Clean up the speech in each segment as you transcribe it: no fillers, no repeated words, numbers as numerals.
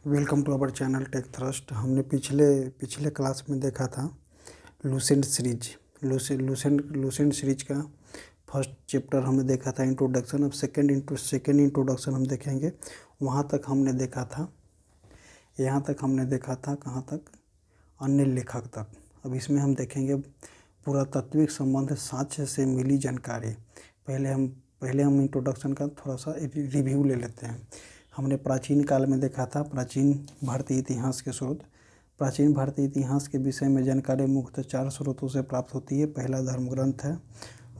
Welcome to our channel Tech Thrust. हमने पिछले पिछले क्लास में देखा था लूसेंट सीरीज। लूसेंट सीरीज का फर्स्ट चैप्टर हमने देखा था इंट्रोडक्शन। अब सेकेंड इंट्रोडक्शन हम देखेंगे। वहाँ तक हमने देखा था, यहाँ तक हमने देखा था, कहाँ तक, अन्य लेखक तक। अब इसमें हम देखेंगे पुरातात्विक संबंध साक्ष्य से मिली जानकारी। पहले हम इंट्रोडक्शन का थोड़ा सा रिव्यू ले लेते हैं। हमने प्राचीन काल में देखा था प्राचीन भारतीय इतिहास के स्रोत। प्राचीन भारतीय इतिहास के विषय में जानकारी मुख्यतः 4 स्रोतों से प्राप्त होती है। पहला धर्म ग्रंथ है,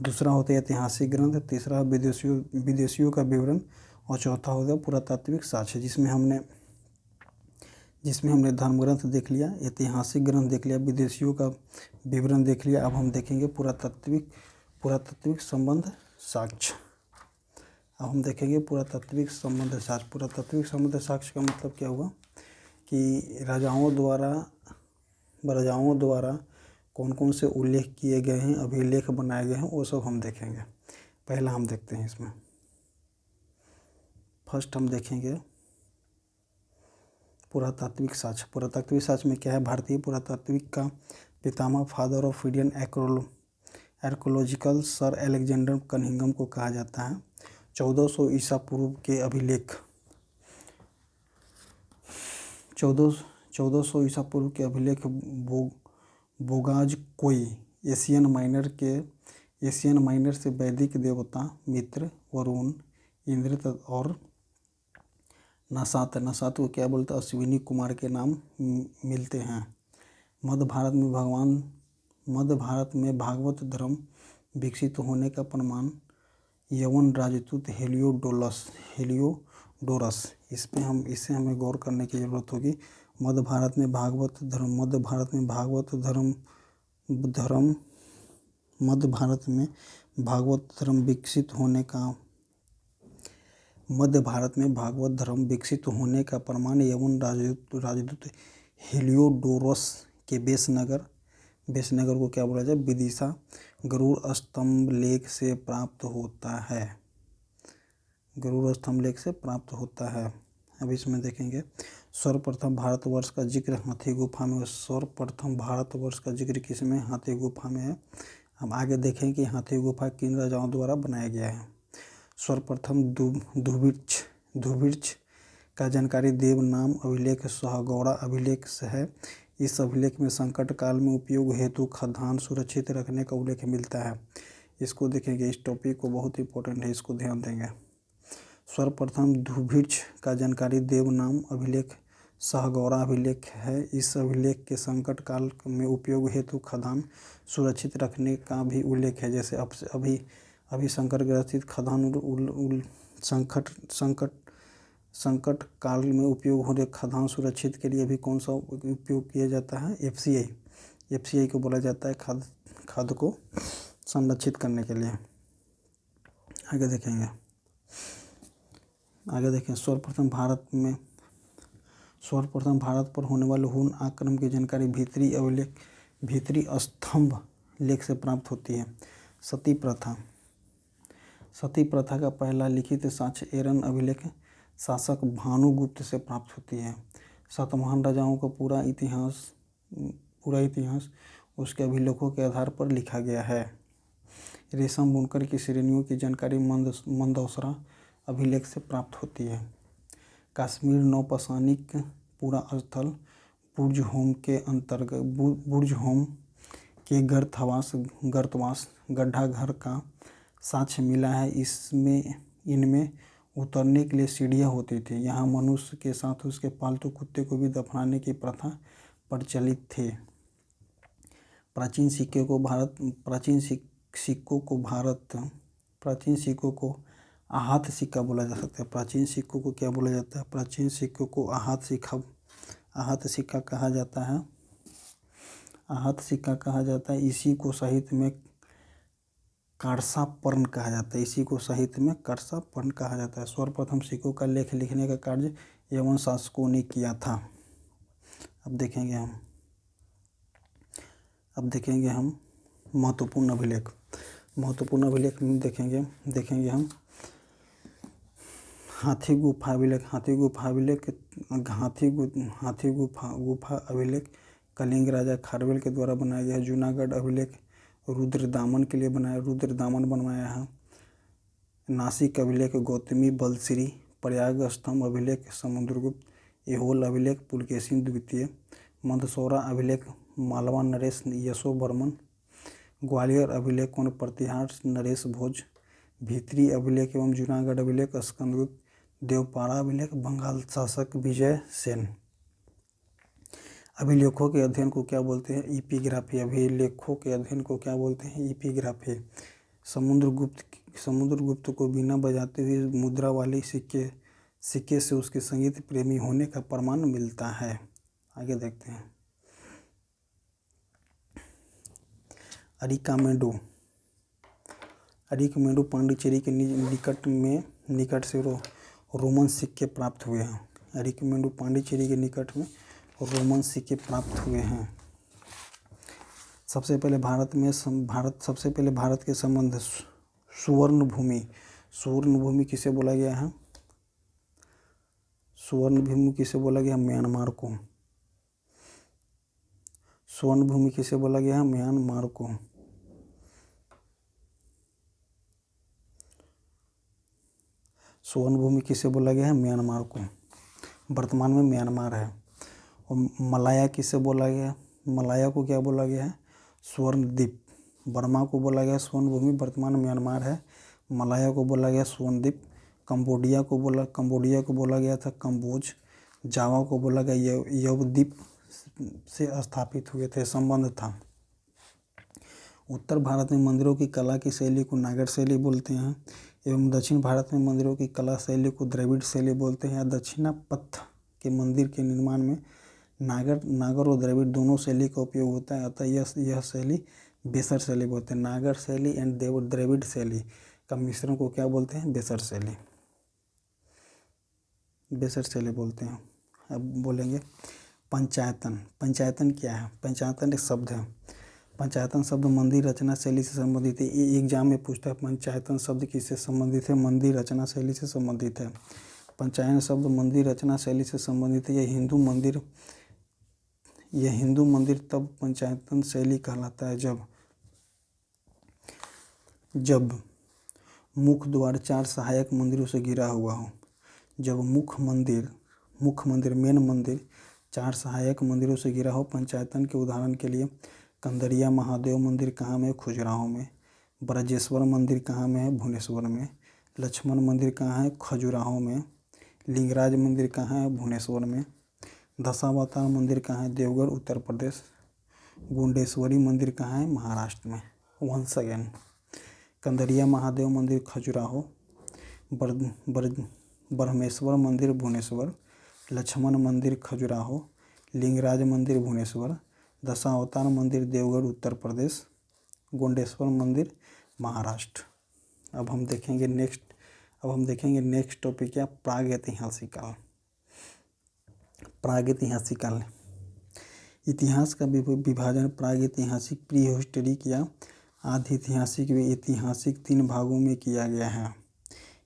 दूसरा होता है ऐतिहासिक ग्रंथ, तीसरा विदेशियों का विवरण और चौथा होगा पुरातात्विक साक्ष्य, जिसमें हमने धर्म ग्रंथ देख लिया, ऐतिहासिक ग्रंथ देख लिया, विदेशियों का विवरण देख लिया। अब हम देखेंगे पुरातात्विक संबंध साक्ष्य। अब हम देखेंगे पुरातात्विक संबंध साक्ष्य। पुरातात्विक संबंध साक्ष्य का मतलब क्या हुआ कि राजाओं द्वारा कौन कौन से उल्लेख किए गए हैं, अभिलेख बनाए गए हैं, वो सब हम देखेंगे। पहला हम देखते हैं इसमें। फर्स्ट हम देखेंगे पुरातात्विक साक्ष्य। पुरातात्विक साक्ष्य में क्या है? भारतीय पुरातात्विक का पितामह, father of Indian archaeological Sir Alexander Cunningham को कहा जाता है। 1400 ईसा पूर्व के अभिलेख 1400 ईसा पूर्व के अभिलेख बोगाज कोई एशियन माइनर से वैदिक देवता मित्र, वरुण, इंद्र और नसात को क्या बोलते हैं? अश्विनी कुमार के नाम मिलते हैं। मध्य भारत में भागवत धर्म विकसित होने का प्रमाण यवन राजदूत हेलियोडोरस। इससे हमें गौर करने की ज़रूरत होगी। मध्य भारत में भागवत विकसित होने का प्रमाण यवन राजदूत हेलियोडोरस के बेसनगर को क्या बोला जाए? विदिशा गरुड़ स्तंभ लेख से प्राप्त होता है। गरुड़ स्तंभ लेख से प्राप्त होता है। अब इसमें देखेंगे सर्वप्रथम भारतवर्ष का जिक्र हाथी गुफा में। सर्वप्रथम भारतवर्ष का जिक्र किसमें? हाथी गुफा में है। हम आगे देखें कि हाथी गुफा किन राजाओं द्वारा बनाया गया है। सर्वप्रथम धुभिर्च का जानकारी देवनाम अभिलेख सहगौड़ा अभिलेख से है। इस अभिलेख में संकट काल में उपयोग हेतु खदान सुरक्षित रखने का उल्लेख मिलता है। इसको देखेंगे, इस टॉपिक को बहुत इंपॉर्टेंट है, इसको ध्यान देंगे। सर्वप्रथम धुभिर्च का जानकारी देवनाम अभिलेख सहगौड़ा अभिलेख है। इस अभिलेख के संकट काल में उपयोग हेतु खदान सुरक्षित रखने का भी उल्लेख है। जैसे अभी संकट ग्रसित खदान संकट काल में उपयोग हो रहे खदान सुरक्षित के लिए भी कौन सा उपयोग किया जाता है? एफसीआई को बोला जाता है खाद को संरक्षित करने के लिए। आगे देखें सर्वप्रथम भारत पर होने वाले हुन आक्रमण की जानकारी भीतरी स्तंभ लेख से प्राप्त होती है। सती प्रथा का पहला लिखित साक्ष्य एरन अभिलेख शासक भानुगुप्त से प्राप्त होती है। सातवाहन राजाओं का पूरा इतिहास उसके अभिलेखों के आधार पर लिखा गया है। रेशम बुनकर की श्रेणियों की जानकारी मंदसौरा अभिलेख से प्राप्त होती है। कश्मीर नौपाषाणिक पूरा स्थल बुर्ज होम के गर्तवास गड्ढा घर का साक्ष्य मिला है। इनमें उतरने के लिए सीढ़ियाँ होती थी। यहाँ मनुष्य के साथ उसके पालतू कुत्ते को भी दफनाने की प्रथा प्रचलित थी। प्राचीन सिक्कों को आहत सिक्का बोला जा सकता है। प्राचीन सिक्कों को क्या बोला जाता है? प्राचीन सिक्कों को आहत सिक्का कहा जाता है। आहत सिक्का कहा जाता है। इसी को साहित्य में कारसापर्ण कहा जाता है। सर्वप्रथम सिक्कों का लेख लिखने का कार्य यवन शासकों ने किया था। अब देखेंगे हम महत्वपूर्ण अभिलेख में देखेंगे हम हाथी गुफा अभिलेख गुफा अभिलेख कलिंग राजा खारवेल के द्वारा बनाया गया है। जूनागढ़ अभिलेख रुद्रदामन के लिए बनाया, रुद्रदामन बनवाया है। नासिक अभिलेख गौतमी बलश्री। प्रयाग स्तंभ अभिलेख समुद्रगुप्त। ऐहोल अभिलेख पुलकेशिन द्वितीय। मंदसौरा अभिलेख मालवा नरेश यशोवर्मन। ग्वालियर अभिलेख कौन? प्रतिहार नरेश भोज। भीतरी अभिलेख एवं जूनागढ़ अभिलेख स्कंदगुप्त। देवपाड़ा अभिलेख बंगाल शासक विजय सेन। अभिलेखों के अध्ययन को क्या बोलते हैं? इपिग्राफी। अभिलेखों के अध्ययन को क्या बोलते हैं? इपिग्राफी। समुद्रगुप्त को बीना बजाते हुए मुद्रा वाली सिक्के से उसके संगीत प्रेमी होने का प्रमाण मिलता है। आगे देखते हैं। अरिकमेडु पांडिचेरी के निकट से रोमन सिक्के प्राप्त हुए हैं। अरिकमेडु पांडिचेरी के निकट में रोमन सिक्के प्राप्त हुए हैं। सबसे पहले भारत के संबंध सुवर्ण भूमि किसे बोला गया है? सुवर्ण भूमि किसे बोला गया? म्यांमार को। स्वर्ण भूमि किसे बोला गया है? म्यांमार को। स्वर्ण भूमि किसे बोला गया है? म्यांमार को। वर्तमान में म्यांमार है। और मलाया किसे बोला गया? मलाया को क्या बोला गया है? स्वर्ण द्वीप। बर्मा को बोला गया स्वर्ण भूमि, वर्तमान म्यांमार है। मलाया को बोला गया स्वर्ण द्वीप। कंबोडिया को बोला गया था कंबोज। जावा को बोला गया यवद्वीप से स्थापित हुए थे, संबंध था। उत्तर भारत में मंदिरों की कला की शैली को नागर शैली बोलते हैं एवं दक्षिण भारत में मंदिरों की कला शैली को द्रविड़ शैली बोलते हैं। दक्षिणापथ के मंदिर के निर्माण में नागर और द्रविड़ दोनों शैली का उपयोग होता है, अतः यह शैली बेसर शैली बोलते हैं। नागर शैली एंड द्रविड़ शैली का मिश्रण को क्या बोलते हैं? बेसर शैली बोलते हैं। अब बोलेंगे पंचायतन क्या है? पंचायतन एक शब्द है। पंचायतन शब्द मंदिर रचना शैली से संबंधित है। ये एग्जाम में पूछता है पंचायतन शब्द किससे संबंधित है? मंदिर रचना शैली से संबंधित है। पंचायन शब्द मंदिर रचना शैली से संबंधित है। यह हिंदू मंदिर तब पंचायतन शैली कहलाता है जब मुख्य द्वार 4 सहायक मंदिरों से घिरा हुआ हो। जब मुख्य मंदिर मेन मंदिर 4 सहायक मंदिरों से घिरा हो। पंचायतन के उदाहरण के लिए कंदरिया महादेव मंदिर कहाँ में? खजुराहो में। ब्रजेश्वर मंदिर कहाँ में है? भुवनेश्वर में। लक्ष्मण मंदिर कहाँ है? खजुराहो में। लिंगराज मंदिर कहाँ है? भुवनेश्वर में। दशावतार मंदिर कहाँ है? देवघर उत्तर प्रदेश। गुंडेश्वरी मंदिर कहाँ है? महाराष्ट्र में। वंस अगेन, कंदरिया महादेव मंदिर खजुराहो। ब्रह्मेश्वर मंदिर भुवनेश्वर। लक्ष्मण मंदिर खजुराहो। लिंगराज मंदिर भुवनेश्वर। दशावतार मंदिर देवघर उत्तर प्रदेश। गुंडेश्वर मंदिर महाराष्ट्र। अब हम देखेंगे नेक्स्ट टॉपिक क्या? प्रागैतिहासिक काल। इतिहास का विभाजन प्रागैतिहासिक, प्री हिस्टोरिक या आधि ऐतिहासिक व ऐतिहासिक 3 भागों में किया गया है।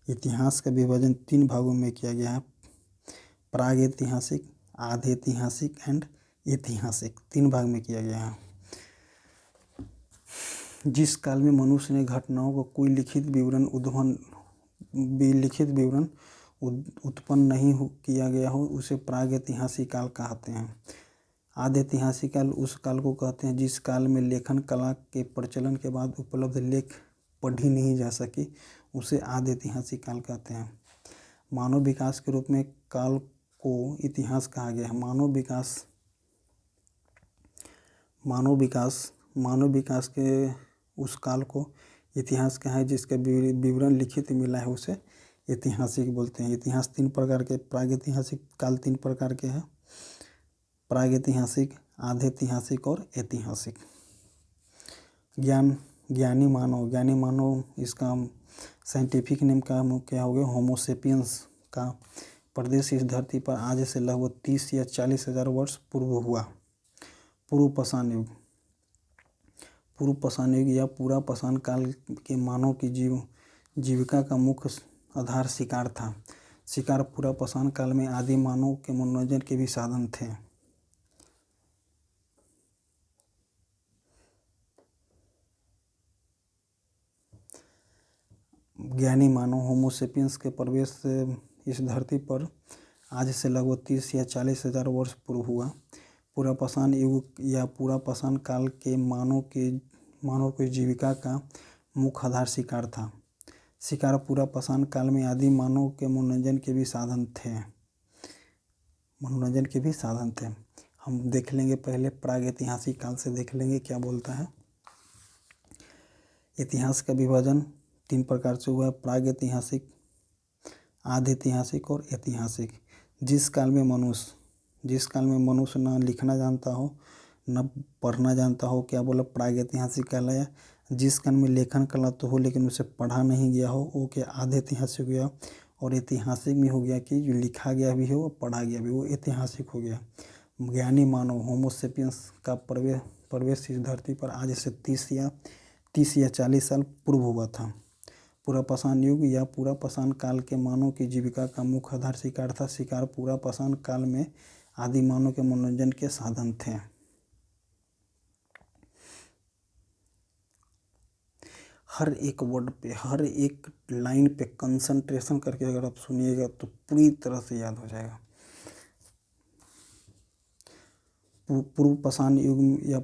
इतिहास का विभाजन 3 भागों में किया गया है। प्रागैतिहासिक, आधि ऐतिहासिक एंड ऐतिहासिक 3 भाग में किया गया है। जिस काल में मनुष्य ने घटनाओं का कोई लिखित विवरण उत्पन्न नहीं किया गया हो उसे प्रागैतिहासिक काल कहते हैं। आधि ऐतिहासिक काल उस काल को कहते हैं जिस काल में लेखन कला के प्रचलन के बाद उपलब्ध लेख पढ़ी नहीं जा सकी, उसे आधि ऐतिहासिक काल कहते हैं। मानव विकास के रूप में काल को इतिहास कहा गया है। मानव विकास के उस काल को इतिहास कहा है जिसका विवरण लिखित मिला है, उसे ऐतिहासिक बोलते हैं। इतिहास 3 प्रकार के, प्रागैतिहासिक काल 3 प्रकार के हैं। प्रागैतिहासिक, आधि ऐतिहासिक और ऐतिहासिक। ज्ञानी मानव इसका साइंटिफिक नेम का क्या हो गया? होमोसेपियंस का प्रदेश इस धरती पर आज से लगभग 30 या 40 हजार वर्ष पूर्व हुआ। पूर्व पाषाण युग या पूरा पाषाण काल के मानव की जीविका का मुख्य आधार शिकार था। शिकार पूरा पाषाण काल में आदि मानव के मनोरंजन के भी साधन थे। ज्ञानी मानव होमोसेपियंस के प्रवेश से इस धरती पर आज से लगभग 30 या 40,000 वर्ष पूर्व हुआ। पूरा पाषाण युग या पूरा पाषाण काल के मानव की जीविका का मुख्य आधार शिकार था। शिकार पूरा पाषाण काल में आदि मानव के मनोरंजन के भी साधन थे। हम देख लेंगे पहले प्रागैतिहासिक काल से देख लेंगे क्या बोलता है। इतिहास का विभाजन 3 प्रकार से हुआ है, प्रागैतिहासिक, आधैतिहासिक और ऐतिहासिक। जिस काल में मनुष्य न लिखना जानता हो न पढ़ना जानता हो, क्या बोला, प्रागैतिहासिक कहलाया। जिस काल में लेखन कला तो हो लेकिन उसे पढ़ा नहीं गया हो, वो क्या आधैतिहासिक हो गया। और ऐतिहासिक में हो गया कि जो लिखा गया भी हो और पढ़ा गया भी, वो ऐतिहासिक हो गया। ज्ञानी मानव होमोसेपियंस का प्रवेश इस धरती पर आज से 30 या 40 साल पूर्व हुआ था। पूरा पाषाण युग या पूरा पाषाण काल के मानव की जीविका का मुख्य आधार शिकार था। शिकार पूरा पाषाण काल में आदि मानव के मनोरंजन के साधन थे। हर एक वर्ड पे, हर एक लाइन पे कंसंट्रेशन करके अगर आप सुनिएगा तो पूरी तरह से याद हो जाएगा। पूर्व पाषाण युग या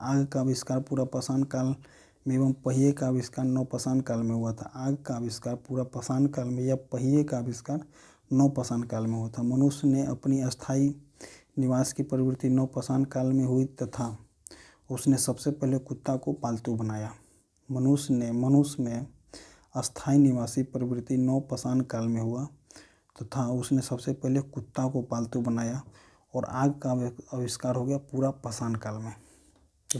आग का आविष्कार पूरा पाषाण काल में एवं पहिए का आविष्कार नव पाषाण काल में हुआ था। आग का आविष्कार पूरा पाषाण काल में या पहिए का आविष्कार नव पाषाण काल में हुआ था। मनुष्य ने अपनी अस्थायी निवास की प्रवृत्ति नव पाषाण काल में हुई तथा उसने सबसे पहले कुत्ता को पालतू बनाया। मनुष्य में अस्थायी निवासी प्रवृत्ति नव पाषाण काल में हुआ तथा उसने सबसे पहले कुत्ता को पालतू बनाया। और आग का आविष्कार हो गया पूरा पाषाण काल में। तो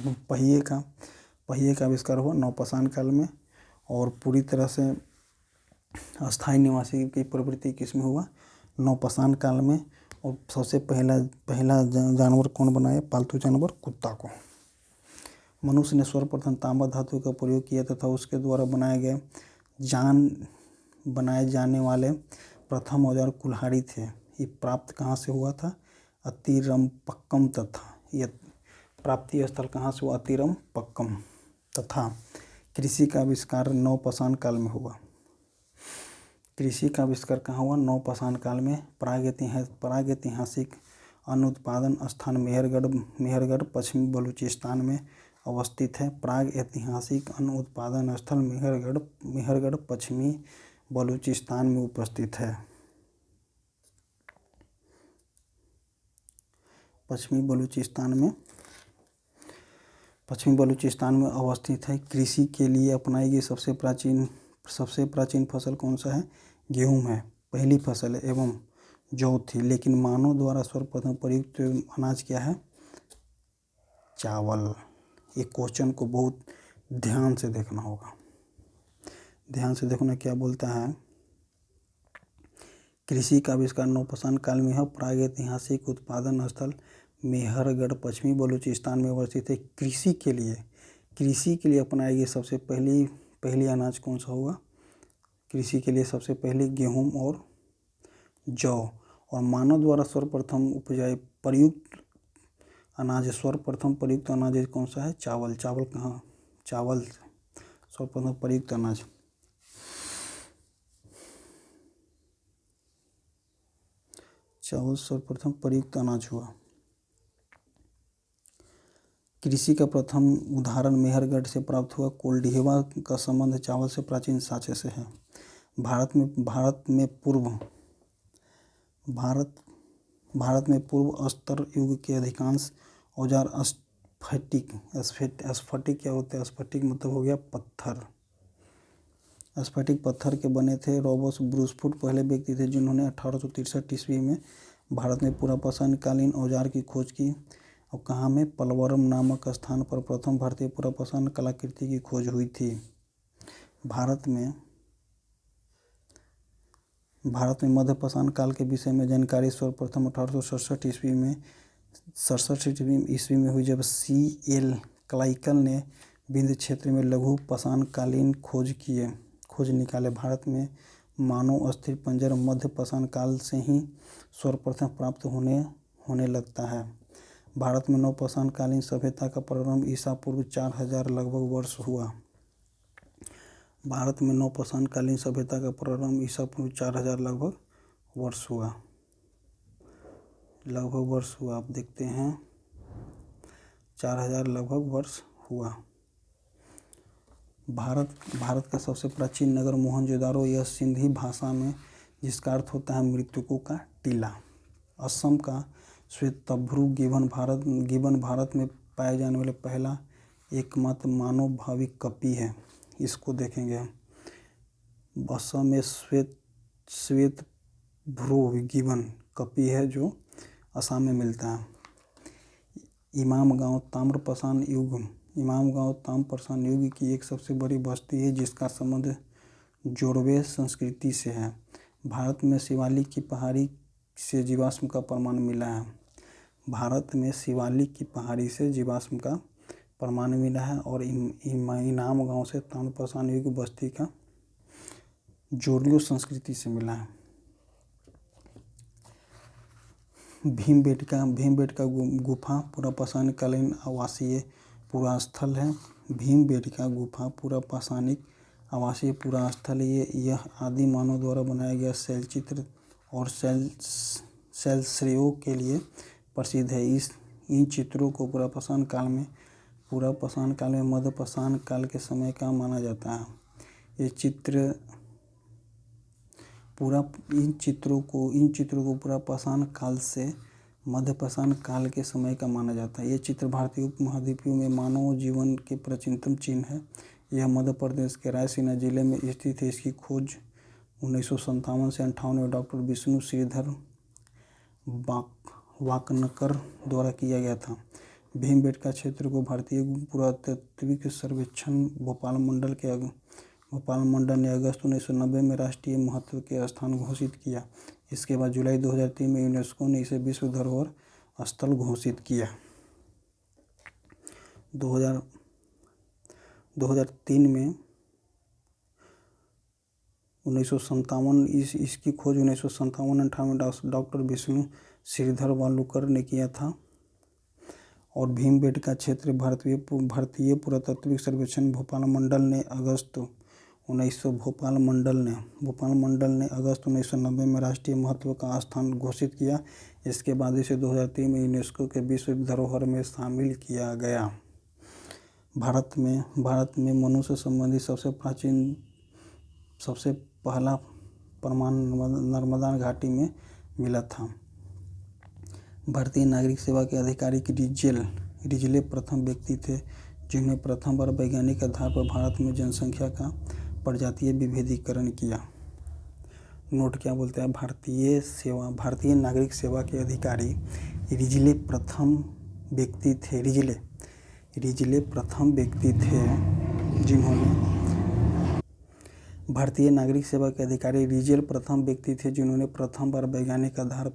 पहिए का आविष्कार हुआ नव पाषाण काल में और पूरी तरह से अस्थायी निवासी की प्रवृत्ति किस में हुआ, नव पाषाण काल में। और सबसे पहला जानवर कौन बनाया, पालतू जानवर कुत्ता को। मनुष्य ने सर्वप्रथम तांबा धातु का प्रयोग किया तथा उसके द्वारा बनाए जाने वाले प्रथम औजार कुल्हाड़ी थे। ये प्राप्त कहाँ से हुआ था, अतिरमपक्कम तथा। यह प्राप्ति स्थल कहाँ से हुआ, अतिरमपक्कम। तथा कृषि का आविष्कार नव पाषाण काल में हुआ। कृषि का आविष्कार कहाँ हुआ, नव पाषाण काल में। प्रागैतिहासिक अन्न उत्पादन स्थान मेहरगढ़ पश्चिमी बलूचिस्तान में अवस्थित है। प्राग ऐतिहासिक अन्न उत्पादन स्थल मेहरगढ़ पश्चिमी बलूचिस्तान में उपस्थित है। पश्चिमी बलूचिस्तान में अवस्थित है। कृषि के लिए अपनाई गई सबसे प्राचीन फसल कौन सा है, गेहूँ है पहली फसल है एवं जौ थी। लेकिन मानव द्वारा सर्वप्रथम प्रयुक्त अनाज क्या है, चावल। ये क्वेश्चन को बहुत ध्यान से देखना होगा। ध्यान से देखना क्या बोलता है। कृषि का आविष्कार नव पाषाण काल में है। प्रागैतिहासिक उत्पादन स्थल मेहरगढ़ पश्चिमी बलूचिस्तान में अवस्थित है। कृषि के लिए अपनाई गई सबसे पहली अनाज कौन सा होगा, कृषि के लिए सबसे पहले गेहूं और जौ। और मानव द्वारा सर्वप्रथम प्रयुक्त अनाज कौन सा है, चावल। चावल सर्वप्रथम प्रयुक्त अनाज। चावल सर्वप्रथम प्रयुक्त अनाज हुआ। कृषि का प्रथम उदाहरण मेहरगढ़ से प्राप्त हुआ। कोल्डिहवा का संबंध चावल से प्राचीन साक्ष्य से है। भारत में पूर्व स्तर युग के अधिकांश औजार स्फटिक क्या होते हैं, स्फटिक मतलब हो गया पत्थर। स्फटिक पत्थर के बने थे। रॉबर्ट ब्रूसफुट पहले व्यक्ति थे जिन्होंने 1863 ईस्वी में भारत में पूरा पाषाण कालीन औजार की खोज की। और कहाँ में, पलवरम नामक स्थान पर प्रथम भारतीय पूरा पाषाण कलाकृति की खोज हुई थी। भारत में मध्य पाषाण काल के विषय में जानकारी सर्वप्रथम 1867 ईस्वी में हुई, जब C.L. क्लाइकल ने विंध्य क्षेत्र में लघु पाषाण कालीन खोज निकाले। भारत में मानव अस्थिपंजर मध्य पाषाण काल से ही सर्वप्रथम प्राप्त होने लगता है। भारत में नवपाषाण कालीन सभ्यता का प्रारंभ ईसा पूर्व 4000 लगभग वर्ष हुआ। भारत में नवपाषाण कालीन सभ्यता का प्रारंभ ईसा पूर्व 4000 लगभग वर्ष हुआ। आप देखते हैं 4000 लगभग वर्ष हुआ। भारत का सबसे प्राचीन नगर मोहनजोदारो, यह सिंधी भाषा में जिसका अर्थ होता है मृतकों का टीला। असम का श्वेतभ्रू गिबन भारत में पाए जाने वाले पहला एकमात्र मानव भावी कपि है। इसको देखेंगे हम। असम में श्वेतभ्रू गिबन कपि है जो असम में मिलता है। इमामगांव ताम्रपाषाण युग की एक सबसे बड़ी बस्ती है जिसका संबंध जोड़वे संस्कृति से है। भारत में शिवालिक की पहाड़ी से जीवाश्म का प्रमाण मिला है। और इमामगांव से ताम्रपाषाण युग बस्ती का जोड़ियों संस्कृति से मिला है। भीमबेटका गुफा पुरापाषाण कालीन आवासीय पुरास्थल है। भीमबेटका गुफा पुरापाषाणिक आवासीय पुरास्थल है। यह आदि मानव द्वारा बनाया गया शैलचित्र और शैलश्रेयों के लिए प्रसिद्ध है। इन चित्रों को पुरापाषाण काल में मध्यपाषाण काल के समय का माना जाता है। इन चित्रों को पुरापाषाण काल से मध्यपाषाण काल के समय का माना जाता है। ये चित्र भारतीय उपमहाद्वीप में मानव जीवन के प्राचीनतम चिन्ह है। यह मध्य प्रदेश के रायसीना जिले में स्थित है। इसकी खोज 1957 से 1958 में डॉक्टर विष्णु श्रीधर वाकनकर द्वारा किया गया था। भीमबेटका क्षेत्र को भारतीय पुरातात्विक सर्वेक्षण भोपाल मंडल ने अगस्त 1990 में राष्ट्रीय महत्व के स्थान घोषित किया। इसके बाद जुलाई 2003 में यूनेस्को ने इसे विश्व धरोहर स्थल घोषित किया। 2003 में 1957 इसकी खोज 1957-58 डॉक्टर विष्णु श्रीधर वालुकर ने किया था। और भीमबेटका क्षेत्र भारतीय पुरातात्विक सर्वेक्षण भोपाल मंडल ने अगस्त 1990 में राष्ट्रीय महत्व का स्थान घोषित किया। इसके बाद इसे 2003 में यूनेस्को के विश्व धरोहर में शामिल किया गया। भारत में मनुष्य संबंधी सबसे पहला प्रमाण नर्मदा घाटी में मिला था। भारतीय नागरिक सेवा के अधिकारी रिजले प्रथम व्यक्ति थे जिन्होंने प्रथम बार वैज्ञानिक आधार पर भारत में जनसंख्या का प्रजातीय विभेदीकरण किया। नोट क्या बोलते हैं? भारतीय नागरिक सेवा के अधिकारी रिजले प्रथम व्यक्ति थे जिन्होंने प्रथम बार वैज्ञानिक आधार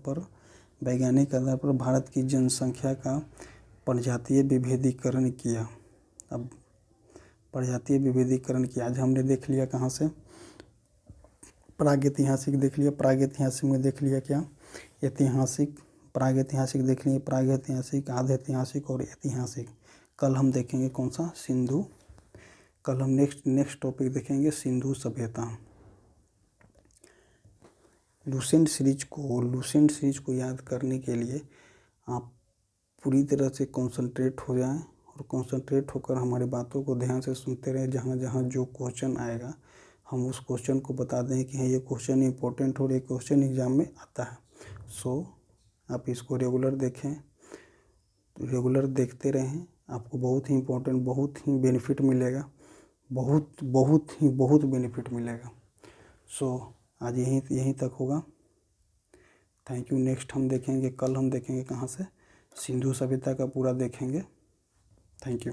पर भारत की जनसंख्या का प्रजातीय विभेदीकरण किया। अब प्रजातीय विभेदीकरण किया आज हमने देख लिया कहाँ से? प्रागैतिहासिक देख लिया। प्रागैतिहासिक में देख लिया क्या? ऐतिहासिक, प्रागैतिहासिक देख लिए, प्रागैतिहासिक, आधे ऐतिहासिक और ऐतिहासिक। कल हम देखेंगे कौन सा? सिंधु। कल हम नेक्स्ट टॉपिक देखेंगे सिंधु सभ्यता। लुसेंट सीरीज को याद करने के लिए आप पूरी तरह से कंसंट्रेट हो जाएं और कंसंट्रेट होकर हमारी बातों को ध्यान से सुनते रहें। जहाँ जहाँ जो क्वेश्चन आएगा हम उस क्वेश्चन को बता दें कि हाँ ये क्वेश्चन इंपॉर्टेंट और ये क्वेश्चन एग्जाम में आता है। आप इसको रेगुलर देखें, रेगुलर देखते रहें। आपको बहुत ही इंपॉर्टेंट, बहुत ही बेनिफिट मिलेगा, बहुत बेनिफिट मिलेगा। आज यहीं तक होगा। Thank you. नेक्स्ट हम देखेंगे, कल हम देखेंगे कहाँ से? सिंधु सभ्यता का पूरा देखेंगे। Thank you.